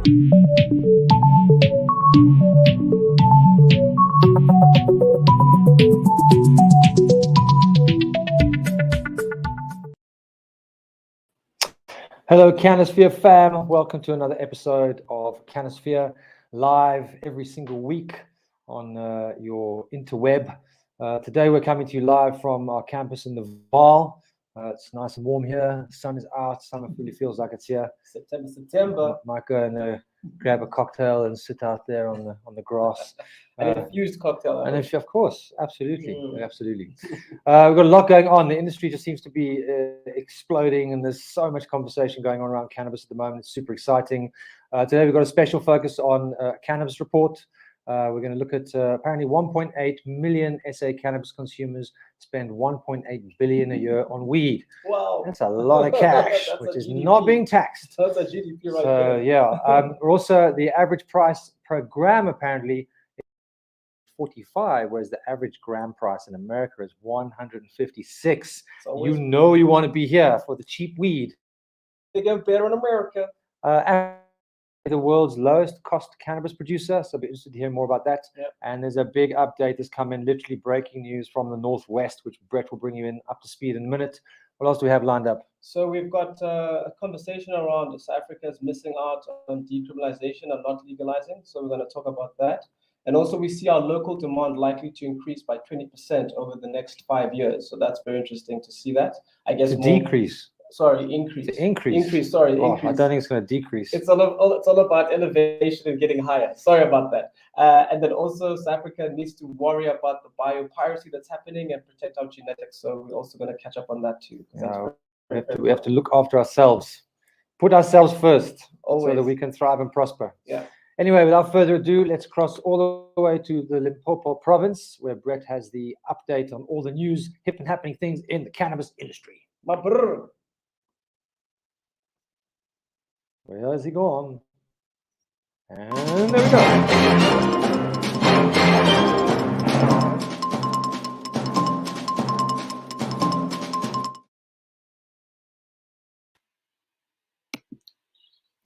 Hello, Cannasphere fam. Welcome to another episode of Cannasphere, live every single week on your interweb. Today we're coming to you live from our campus in the Vaal. It's nice and warm here. The sun is out. Summer really feels like it's here. September. Might go and grab a cocktail and sit out there on the grass. An infused cocktail. And if, of course, absolutely. We've got a lot going on. The industry just seems to be exploding, and there's so much conversation going on around cannabis at the moment. It's super exciting. Today we've got a special focus on cannabis report. We're going to look at apparently 1.8 million SA cannabis consumers spend 1.8 billion a year on weed. Wow, that's a lot of cash, which is not being taxed. That's a GDP right there. Yeah. Also, the average price per gram apparently is 45, whereas the average gram price in America is 156. You know you want to be here for the cheap weed. They get better in America. The world's lowest cost cannabis producer, so I'll be interested to hear more about that. Yep. And there's a big update that's come in, literally breaking news from the Northwest, which Brett will bring you in up to speed in a minute. What else do we have lined up? So we've got a conversation around South Africa is missing out on decriminalization and not legalizing, so we're going to talk about that. And also we see our local demand likely to increase by 20% over the next 5 years, so that's very interesting to see that. I guess Increase. Increase. Increase. I don't think it's going to decrease. It's all about elevation and getting higher. Sorry about that. And then also South Africa needs to worry about the biopiracy that's happening and protect our genetics. So we're also going to catch up on that too. We have to look after ourselves. Put ourselves first, always, so that we can thrive and prosper. Yeah. Anyway, without further ado, let's cross all the way to the Limpopo province, where Brett has the update on all the news, hip and happening things in the cannabis industry. My brother. Where has he gone? And there we go.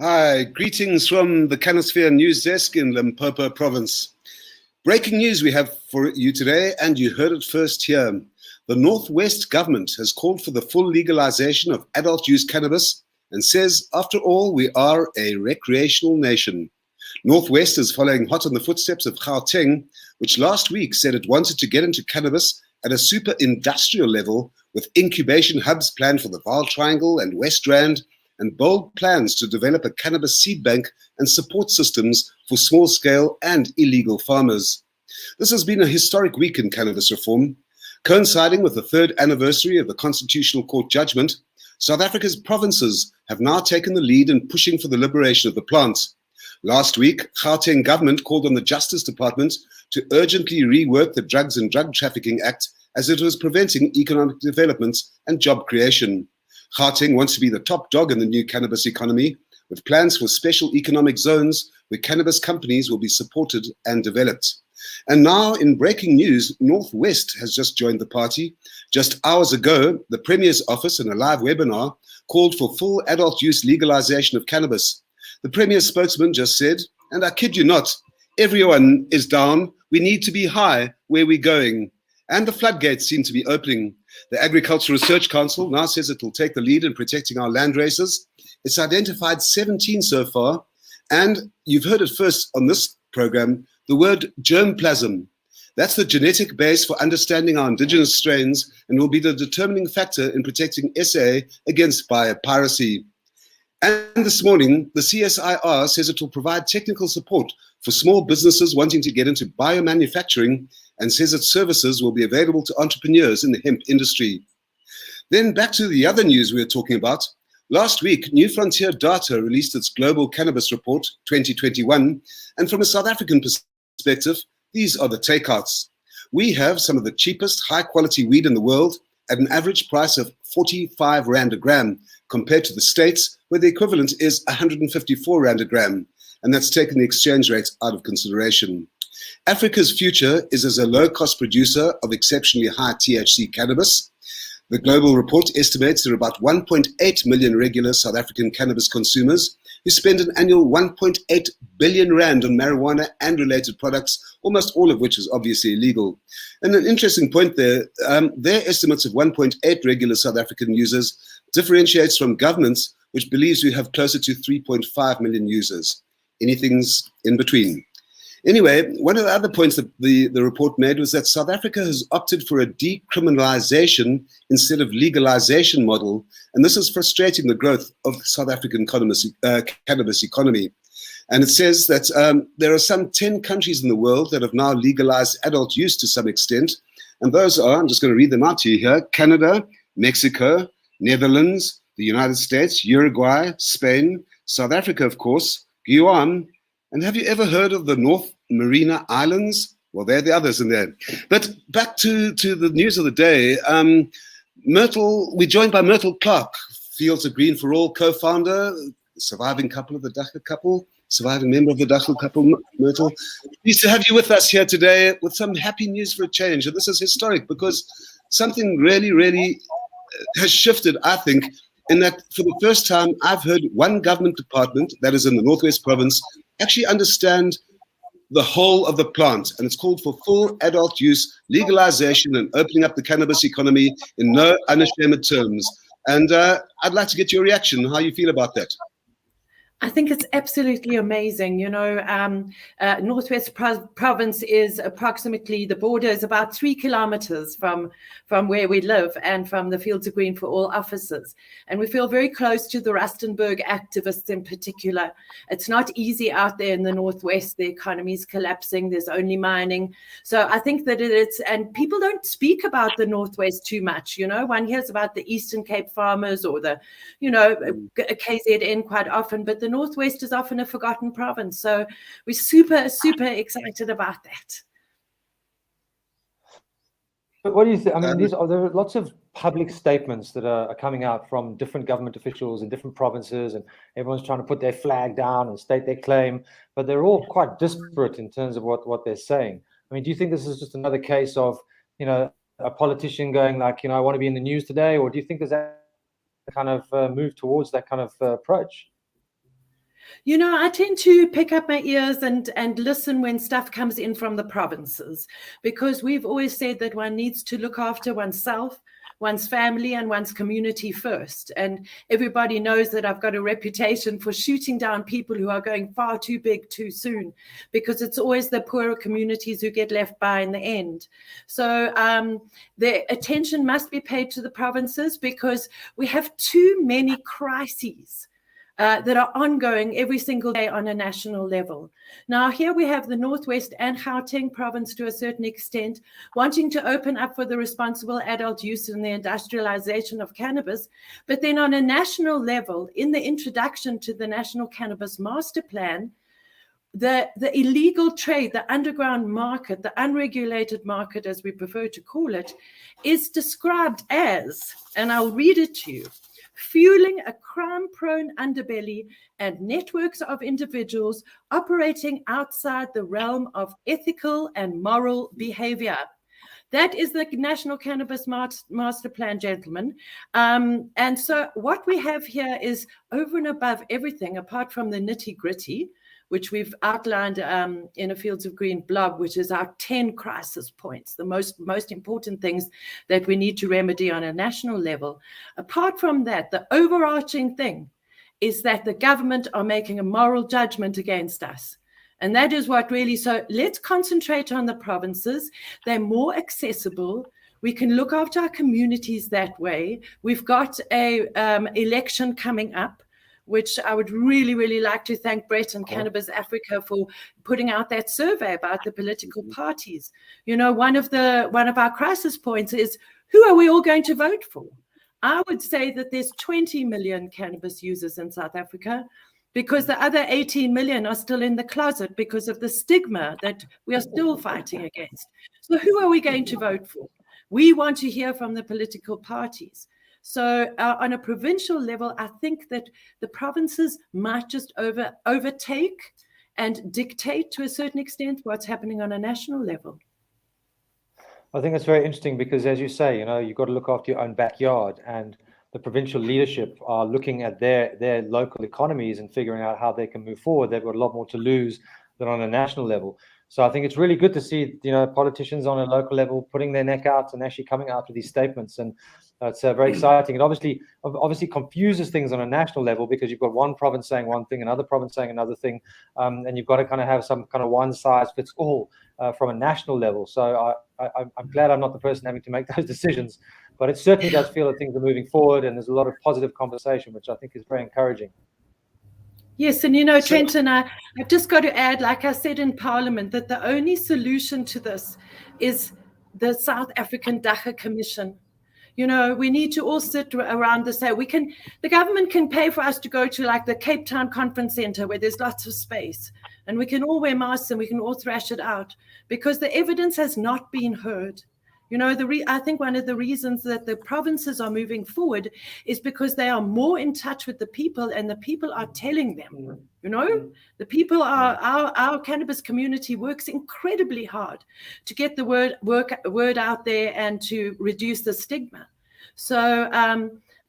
Hi, greetings from the Cannasphere News Desk in Limpopo Province. Breaking news we have for you today, and you heard it first here. The Northwest government has called for the full legalization of adult use cannabis and says, after all, we are a recreational nation. Northwest is following hot on the footsteps of Gauteng, which last week said it wanted to get into cannabis at a super industrial level, with incubation hubs planned for the Vaal Triangle and West Rand, and bold plans to develop a cannabis seed bank and support systems for small-scale and illegal farmers. This has been a historic week in cannabis reform. Coinciding with the 3rd anniversary of the Constitutional Court judgment, South Africa's provinces have now taken the lead in pushing for the liberation of the plant. Last week, Gauteng government called on the Justice Department to urgently rework the Drugs and Drug Trafficking Act, as it was preventing economic development and job creation. Gauteng wants to be the top dog in the new cannabis economy, with plans for special economic zones where cannabis companies will be supported and developed. And now, in breaking news, Northwest has just joined the party. Just hours ago, the Premier's office, in a live webinar, called for full adult use legalization of cannabis. The Premier's spokesman just said, and I kid you not, everyone is down. We need to be high. Where we're going. And the floodgates seem to be opening. The Agricultural Research Council now says it will take the lead in protecting our land races. It's identified 17 so far. And you've heard it first on this program, the word germplasm. That's the genetic base for understanding our indigenous strains and will be the determining factor in protecting SA against biopiracy. And this morning, the CSIR says it will provide technical support for small businesses wanting to get into biomanufacturing, and says its services will be available to entrepreneurs in the hemp industry. Then back to the other news we were talking about. Last week, New Frontier Data released its Global Cannabis Report 2021, and from a South African perspective, these are the takeouts. We have some of the cheapest high-quality weed in the world at an average price of 45 Rand a gram, compared to the States, where the equivalent is 154 Rand a gram, and that's taken the exchange rate out of consideration. Africa's future is as a low-cost producer of exceptionally high THC cannabis. The global report estimates there are about 1.8 million regular South African cannabis consumers who spend an annual 1.8 billion rand on marijuana and related products, almost all of which is obviously illegal. And an interesting point there, their estimates of 1.8 regular South African users differentiates from governments, which believes we have closer to 3.5 million users. Anything's in between. Anyway, one of the other points that the report made was that South Africa has opted for a decriminalization instead of legalization model, and this is frustrating the growth of the South African cannabis economy. And it says that there are some 10 countries in the world that have now legalized adult use to some extent, and those are, I'm just going to read them out to you here, Canada, Mexico, Netherlands, the United States, Uruguay, Spain, South Africa, of course, Guam, and have you ever heard of the North Marina Islands? Well, they're the others in there. But back to the news of the day. We're joined by Myrtle Clark, Fields of Green for All co-founder, surviving couple of the Dhaka couple, surviving member of the Dhaka couple, Myrtle. Pleased to have you with us here today with some happy news for a change. And this is historic because something really, really has shifted, I think, in that for the first time, I've heard one government department, that is in the Northwest Province, actually understand the whole of the plant. And it's called for full adult use, legalization, and opening up the cannabis economy in no unashamed terms. And I'd like to get your reaction, how you feel about that. I think it's absolutely amazing. You know, Northwest Province is approximately, the border is about 3 kilometers from where we live and from the Fields of Green for All offices. And we feel very close to the Rustenburg activists in particular. It's not easy out there in the Northwest. The economy is collapsing. There's only mining. So I think that it's, and people don't speak about the Northwest too much. You know, one hears about the Eastern Cape farmers or the, you know, KZN quite often, but the Northwest is often a forgotten province. So we're super, super excited about that. But what do you think? I mean, there are lots of public statements that are coming out from different government officials in different provinces, and everyone's trying to put their flag down and state their claim, but they're all quite disparate in terms of what they're saying. I mean, do you think this is just another case of, you know, a politician going like, you know, I want to be in the news today, or do you think there's that kind of move towards that kind of approach? You know, I tend to pick up my ears and listen when stuff comes in from the provinces, because we've always said that one needs to look after oneself, one's family, and one's community first. And everybody knows that I've got a reputation for shooting down people who are going far too big too soon, because it's always the poorer communities who get left by in the end. So the attention must be paid to the provinces, because we have too many crises that are ongoing every single day on a national level. Now, here we have the Northwest and Gauteng province to a certain extent wanting to open up for the responsible adult use and the industrialization of cannabis. But then on a national level, in the introduction to the National Cannabis Master Plan, the illegal trade, the underground market, the unregulated market, as we prefer to call it, is described as, and I'll read it to you, fueling a crime-prone underbelly and networks of individuals operating outside the realm of ethical and moral behavior. That is the National Cannabis Master Plan, gentlemen. And so what we have here is, over and above everything, apart from the nitty-gritty, which we've outlined in a Fields of Green blog, which is our 10 crisis points, the most important things that we need to remedy on a national level. Apart from that, the overarching thing is that the government are making a moral judgment against us. And that is what really, so let's concentrate on the provinces. They're more accessible. We can look after our communities that way. We've got a election coming up, which I would really, really like to thank Brett and Cannabiz Africa for putting out that survey about the political parties. You know, one of our crisis points is, who are we all going to vote for? I would say that there's 20 million cannabis users in South Africa, because the other 18 million are still in the closet because of the stigma that we are still fighting against. So who are we going to vote for? We want to hear from the political parties. So on a provincial level, I think that the provinces might just overtake and dictate to a certain extent what's happening on a national level. I think that's very interesting because, as you say, you know, you've got to look after your own backyard. And the provincial leadership are looking at their local economies and figuring out how they can move forward. They've got a lot more to lose than on a national level. So I think it's really good to see, politicians on a local level putting their neck out and actually coming out with these statements. And it's very exciting. It obviously confuses things on a national level, because you've got one province saying one thing, another province saying another thing, and you've got to kind of have some kind of one size fits all from a national level. So I'm glad I'm not the person having to make those decisions, but it certainly does feel that things are moving forward, and there's a lot of positive conversation, which I think is very encouraging. Yes, and Trenton, I've just got to add, like I said in Parliament, that the only solution to this is the South African Dhaka Commission. We need to all sit around and say, the government can pay for us to go to like the Cape Town Conference Center where there's lots of space, and we can all wear masks and we can all thrash it out, because the evidence has not been heard. I think one of the reasons that the provinces are moving forward is because they are more in touch with the people, and the people are telling them. The people our cannabis community works incredibly hard to get the word out there and to reduce the stigma. So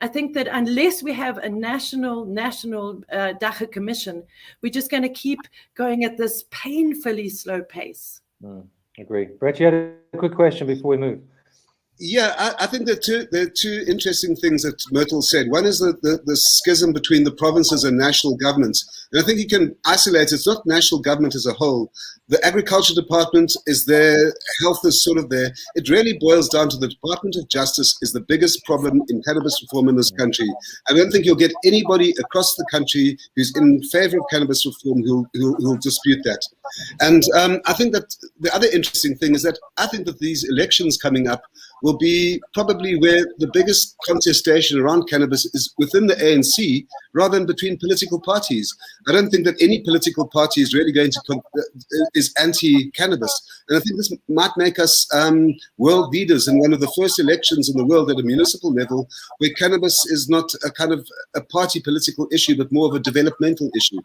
I think that unless we have a national Dhaka Commission, we're just going to keep going at this painfully slow pace. Agree. Brett, you had a quick question before we move. Yeah, I think there are two interesting things that Myrtles said. One is the schism between the provinces and national governments. And I think you can isolate it's not national government as a whole. The agriculture department is there, health is sort of there. It really boils down to the Department of Justice is the biggest problem in cannabis reform in this country. I don't think you'll get anybody across the country who's in favor of cannabis reform who'll dispute that. And I think that the other interesting thing is that I think that these elections coming up will be probably where the biggest contestation around cannabis is within the ANC rather than between political parties. I don't think that any political party is really going to is anti-cannabis. And I think this might make us world leaders in one of the first elections in the world at a municipal level where cannabis is not a kind of a party political issue, but more of a developmental issue.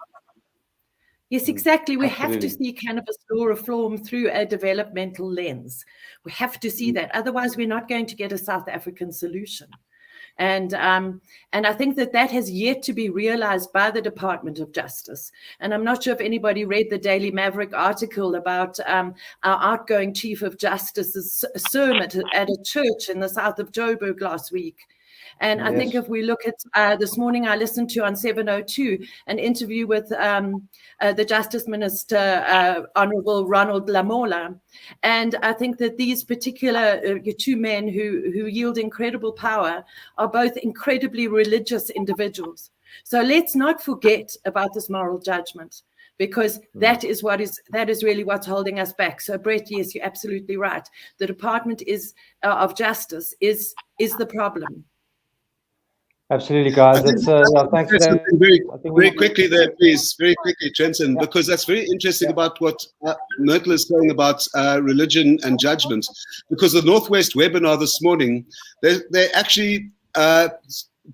Yes, exactly. We have to see cannabis law reform through a developmental lens. We have to see that. Otherwise, we're not going to get a South African solution. And I think that has yet to be realized by the Department of Justice. And I'm not sure if anybody read the Daily Maverick article about our outgoing Chief of Justice's sermon at a church in the south of Joburg last week. And I think if we look at this morning, I listened to on 702 an interview with the Justice Minister, Honorable Ronald Lamola. And I think that these particular two men who yield incredible power are both incredibly religious individuals. So let's not forget about this moral judgment, because that is really what's holding us back. So Brett, yes, you're absolutely right. The Department of Justice is the problem. Absolutely, guys. Thanks for that. Very quickly there, please. Very quickly, Trenton, because that's very interesting about what Myrtle is saying about religion and judgment. Because the Northwest webinar this morning, they actually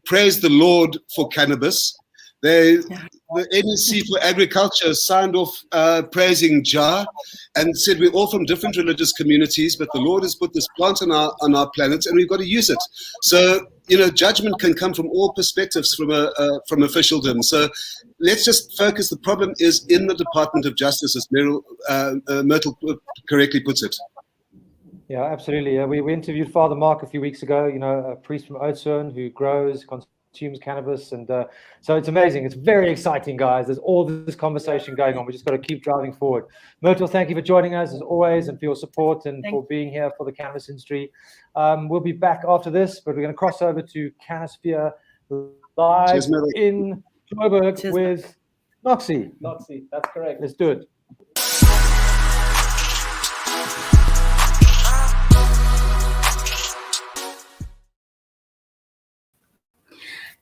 praised the Lord for cannabis. The NEC for Agriculture signed off praising Jah and said we're all from different religious communities, but the Lord has put this plant on our planet and we've got to use it. So, judgment can come from all perspectives from officialdom. So let's just focus. The problem is in the Department of Justice, as Myrtle correctly puts it. Yeah, absolutely. We interviewed Father Mark a few weeks ago, a priest from Oudtshoorn who consumes cannabis, and so it's amazing. It's very exciting, guys. There's all this conversation going on. We just got to keep driving forward. Myrtle, thank you for joining us as always, and for your support and for being here for the cannabis industry. We'll be back after this, but we're going to cross over to Cannasphere live in Joburg with Noxy. Noxy, that's correct. Let's do it.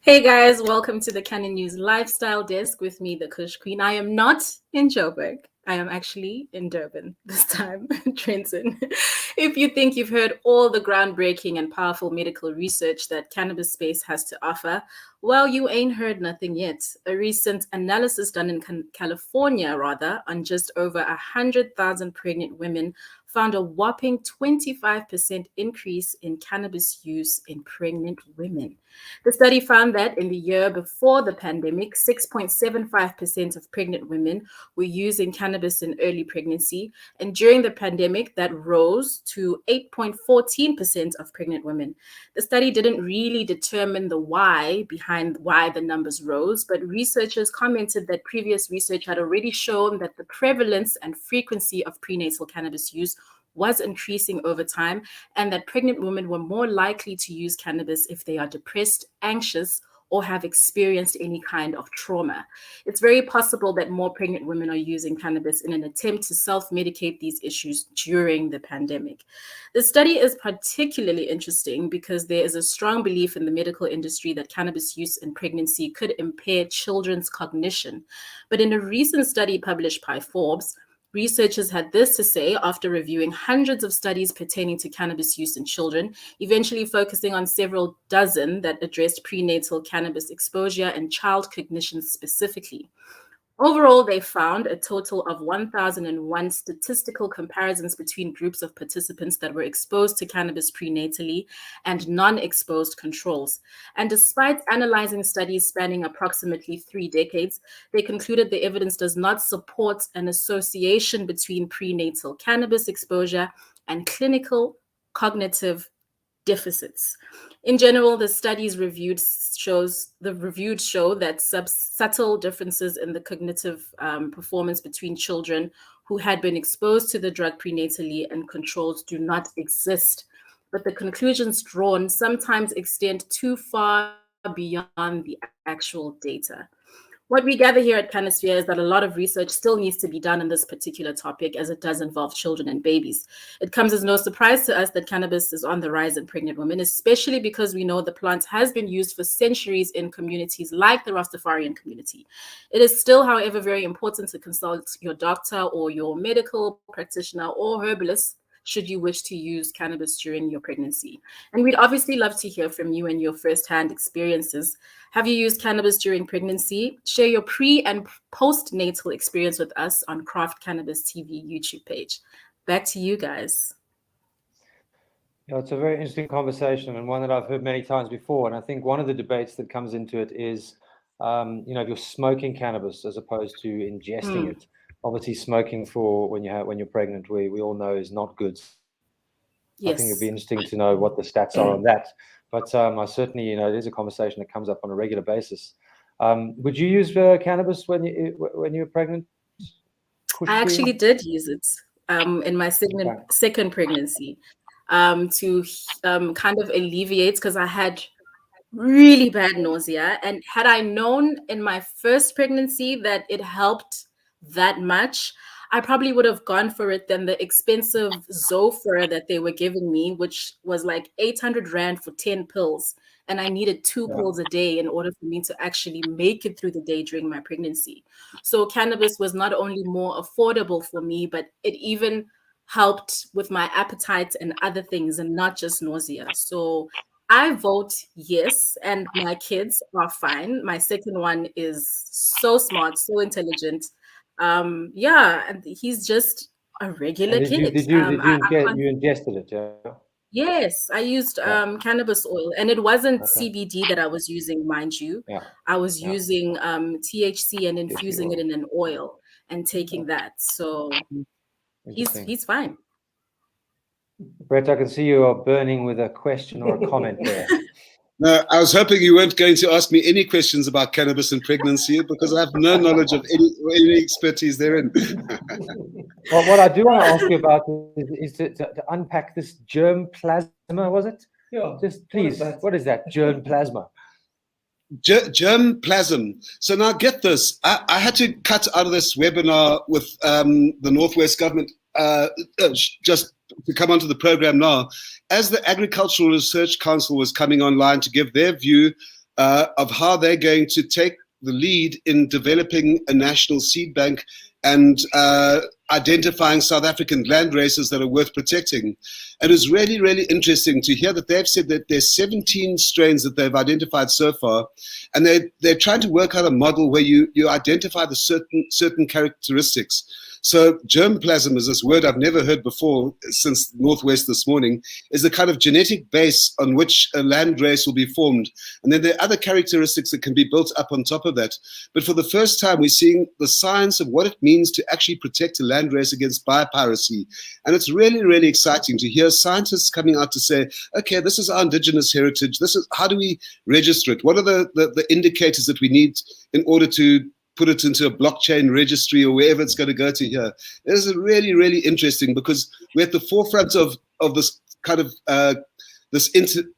Hey guys, welcome to the Canna News Lifestyle Desk with me, the Kush Queen. I am not in Joburg. I am actually in Durban this time, Trenton. If you think you've heard all the groundbreaking and powerful medical research that cannabis space has to offer, well, you ain't heard nothing yet. A recent analysis done in California, on just over 100,000 pregnant women found a whopping 25% increase in cannabis use in pregnant women. The study found that in the year before the pandemic, 6.75% of pregnant women were using cannabis in early pregnancy, and during the pandemic, that rose to 8.14% of pregnant women. The study didn't really determine the why behind why the numbers rose, but researchers commented that previous research had already shown that the prevalence and frequency of prenatal cannabis use was increasing over time, and that pregnant women were more likely to use cannabis if they are depressed, anxious, or have experienced any kind of trauma. It's very possible that more pregnant women are using cannabis in an attempt to self-medicate these issues during the pandemic. The study is particularly interesting because there is a strong belief in the medical industry that cannabis use in pregnancy could impair children's cognition. But in a recent study published by Forbes, researchers had this to say after reviewing hundreds of studies pertaining to cannabis use in children, eventually focusing on several dozen that addressed prenatal cannabis exposure and child cognition specifically. Overall, they found a total of 1,001 statistical comparisons between groups of participants that were exposed to cannabis prenatally and non-exposed controls. And despite analyzing studies spanning approximately 3 decades, they concluded the evidence does not support an association between prenatal cannabis exposure and clinical cognitive deficits. In general, the studies reviewed show that subtle differences in the cognitive performance between children who had been exposed to the drug prenatally and controls do not exist. But the conclusions drawn sometimes extend too far beyond the actual data. What we gather here at Cannasphere is that a lot of research still needs to be done on this particular topic, as it does involve children and babies. It comes as no surprise to us that cannabis is on the rise in pregnant women, especially because we know the plant has been used for centuries in communities like the Rastafarian community. It is still, however, very important to consult your doctor or your medical practitioner or herbalist should you wish to use cannabis during your pregnancy. And we'd obviously love to hear from you and your first-hand experiences. Have you used cannabis during pregnancy? Share your pre- and postnatal experience with us on Craft Cannabis TV YouTube page. Back to you guys. Yeah, it's a very interesting conversation and one that I've heard many times before. And I think one of the debates that comes into it is, if you're smoking cannabis as opposed to ingesting it. Obviously, smoking for when you're pregnant, we all know is not good. Yes. I think it'd be interesting to know what the stats are on that. But I certainly, it is a conversation that comes up on a regular basis. Would you use cannabis when you were pregnant? I actually did use it in my second pregnancy to kind of alleviate, because I had really bad nausea. And had I known in my first pregnancy that it helped that much, I probably would have gone for it than the expensive Zofra that they were giving me, which was like 800 Rand for 10 pills. And I needed 2 pills a day in order for me to actually make it through the day during my pregnancy. So cannabis was not only more affordable for me, but it even helped with my appetite and other things, and not just nausea. So I vote yes, and my kids are fine. My second one is so smart, so intelligent. And he's just a regular kid. You ingested it? Yeah. Yes, I used cannabis oil, and it wasn't CBD that I was using, mind you. Yeah. I was using THC and infusing it in an oil and taking that. So he's fine. Brett, I can see you are burning with a question or a comment there. No, I was hoping you weren't going to ask me any questions about cannabis and pregnancy, because I have no knowledge of any expertise therein. Well, what I do want to ask you about is to unpack this germplasm, was it? Yeah. Just please, what is that? Germplasm. Germplasm. So now get this. I had to cut out of this webinar with the Northwest government just to come onto the program now, as the Agricultural Research Council was coming online to give their view of how they're going to take the lead in developing a national seed bank and identifying South African land races that are worth protecting. And it's really, really interesting to hear that they've said that there's 17 strains that they've identified so far, and they're trying to work out a model where you identify the certain characteristics. So germplasm is this word I've never heard before since Northwest this morning, is the kind of genetic base on which a land race will be formed. And then there are other characteristics that can be built up on top of that. But for the first time, we're seeing the science of what it means to actually protect a land race against biopiracy. And it's really, really exciting to hear scientists coming out to say, okay, this is our indigenous heritage. This is, how do we register it? What are the indicators that we need in order to put it into a blockchain registry or wherever it's going to go to here? This is really, really interesting because we're at the forefront of this kind of this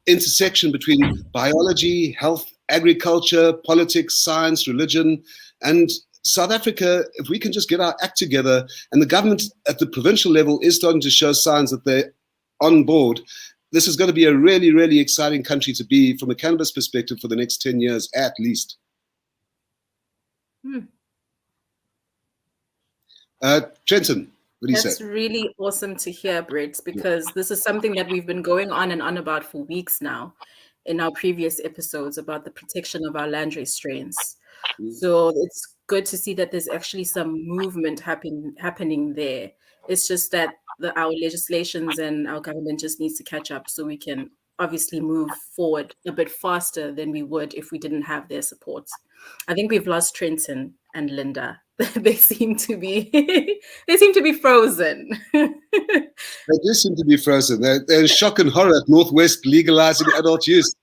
intersection between biology, health, agriculture, politics, science, religion. And South Africa, if we can just get our act together, and the government at the provincial level is starting to show signs that they're on board, this is going to be a really, really exciting country to be from a cannabis perspective for the next 10 years at least. Trenton, what do you say? That's really awesome to hear, Brett, because this is something that we've been going on and on about for weeks now in our previous episodes about the protection of our landrace strains. So it's good to see that there's actually some movement happening there. It's just that our legislations and our government just needs to catch up so we can obviously move forward a bit faster than we would if we didn't have their support. I think we've lost Trenton and Linda. They seem to be frozen. They do seem to be frozen. They're in shock and horror at Northwest legalizing adult use.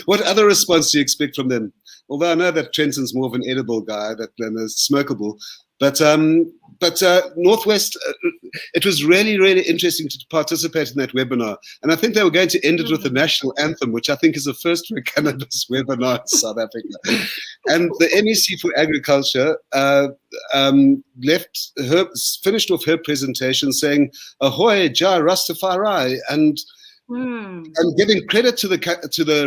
What other response do you expect from them? Although I know that Trenton's more of an edible guy than a smokable. But Northwest, it was really, really interesting to participate in that webinar. And I think they were going to end it with the national anthem, which I think is a first for a cannabis webinar in South Africa. And the MEC for Agriculture finished off her presentation saying, "Ahoy, Ja Rastafari," and giving credit to the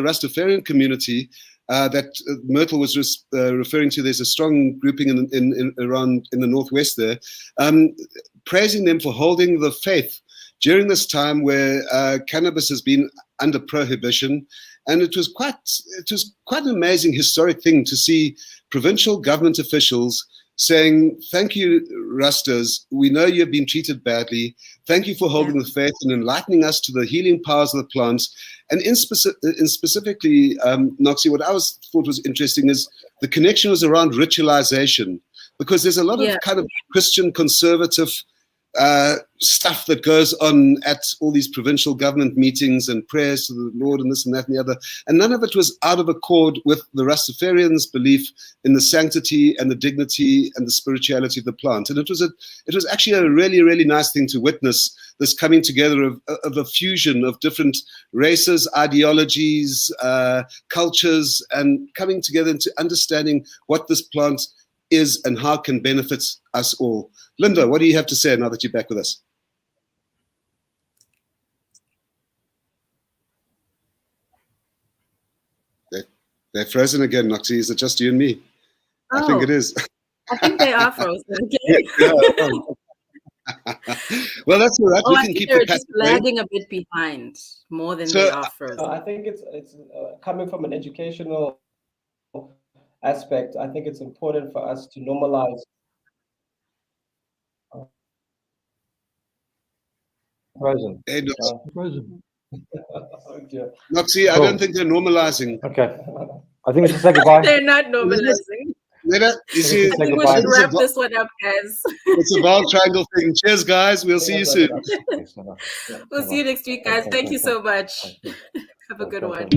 Rastafarian community. That Myrtle was referring to. There's a strong grouping around in the Northwest there, praising them for holding the faith during this time where cannabis has been under prohibition. And it was quite an amazing historic thing to see provincial government officials saying, "Thank you, Rastas. We know you've been treated badly. Thank you for holding the faith and enlightening us to the healing powers of the plants." And specifically, Noxy, what I thought was interesting is the connection was around ritualization, because there's a lot of kind of Christian conservative stuff that goes on at all these provincial government meetings and prayers to the Lord and this and that and the other. And none of it was out of accord with the Rastafarians' belief in the sanctity and the dignity and the spirituality of the plant. And it was actually a really, really nice thing to witness, this coming together of a fusion of different races, ideologies, cultures, and coming together into understanding what this plant is and how it can benefit us all. Linda, what do you have to say now that you're back with us? They're frozen again, Noxy. Is it just you and me? I think it is. I think they are frozen again. Well, that's all right. We I can think keep they're the just lagging a bit behind more than they are frozen. I think it's coming from an educational aspect. I think it's important for us to normalize. Frozen. Hey, Frozen. Noxy, I don't think they're normalizing. Okay. I think we should say goodbye. They're not normalizing. You see, I think we should wrap this one up, guys. It's a Val Triangle thing. Cheers, guys. We'll see you soon. We'll see you next week, guys. Thank you so much. Have a good one.